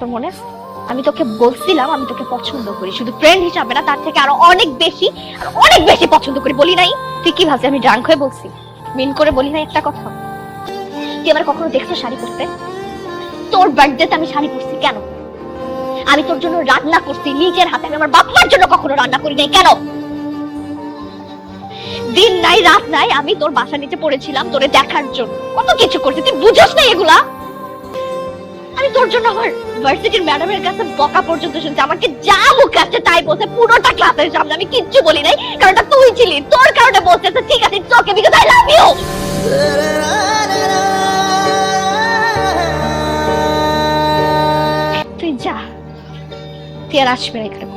তোর মনে আমি তোকে বলছিলাম আমি তোকে পছন্দ করি, শুধু ফ্রেন্ড হিসাবে না, তার থেকে আরো অনেক বেশি পছন্দ করি। বলি নাই? তুই কি ভাবছিস আমি ড্রাঙ্ক হয়ে বলছি? মিন করে বলি নাই একটা কথা? তুই আমার কখনো দেখছো শাড়ি পরতে? তোর বার্থডেতে আমি শাড়ি পরছি কেন? আমি তোর জন্য রান্না করছি নিজের হাতে, আমি আমার বাপ মার জন্য কখনো রান্না করি নাই কেন? দিন নাই রাত নাই আমি তোর বাসা নিচে পড়েছিলাম তোরে দেখার জন্য, কত কিছু করছি, তুই বুঝোস না এগুলা? আমি তোর জন্য আমার ভার্সিটির ম্যাডামের কাছে বকা পর্যন্ত শুনছি, আমাকে যা মুখে আসছে তাই বলছে পুরোটা ক্লাসের সামনে, আমি কিচ্ছু বলি নাই, কারণ তুই ছিলি, তোর কারণে বলতেছে ঠিক আছে it's okay because I love you. তুই যা, তুই আর আসবে না এখানে।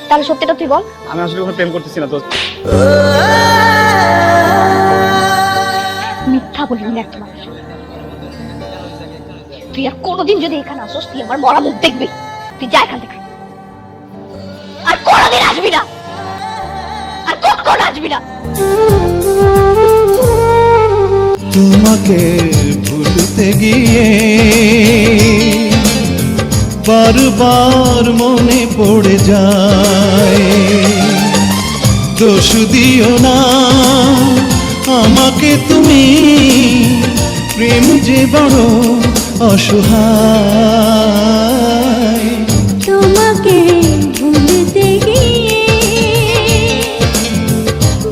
তাহলে সত্যিটা তুই বল। আমি আসলে ওকে প্রেম করতেছি না দোস্ত। মিথ্যা বলি না একটা মানুষ। তুই আর কোনোদিন যদি এখানে আসোস তুই আমার মরা মুখ দেখবি। তুই যা এখান থেকে, আর কোনোদিন আসবি না, আর কখন আসবি না। তোমাকে ভুলতে গিয়ে বারবার মনে পড়ে যায়, দোষ দিও না আমাকে তুমি, প্রেম যে বড় অসহায়। তোমাকে ভুলতে গিয়ে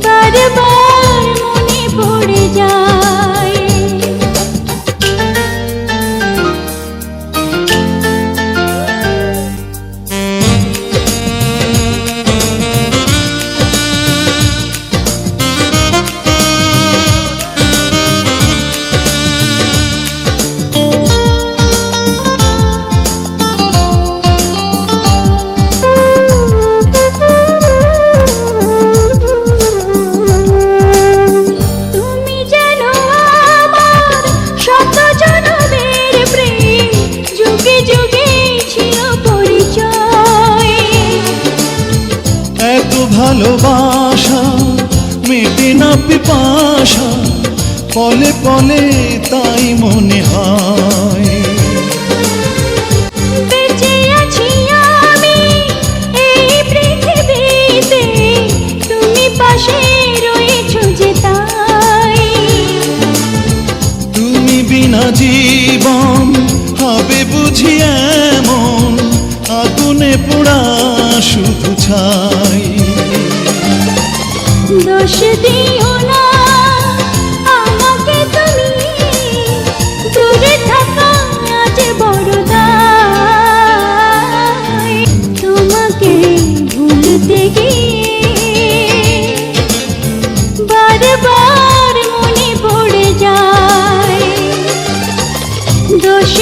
বারবার মনে পড়ে যায়। ভালোবাসা মেটে না পিপাসা, পলে পলে তাই মনে হয়। বেঁচে আছি আমি এই পৃথিবীতে, তুমি পাশে রয়েছো যে তাই। তুমি বিনা জীবন হবে বুঝি এমন, আগুনে পোড়া শুধু ছাই। দোষ দিও না আমাকে তুমি, দূরে থাকা আজ বড় দায়। তোমাকে ভুলতে গিয়ে বারবার মনে পড়ে যায়, দোষ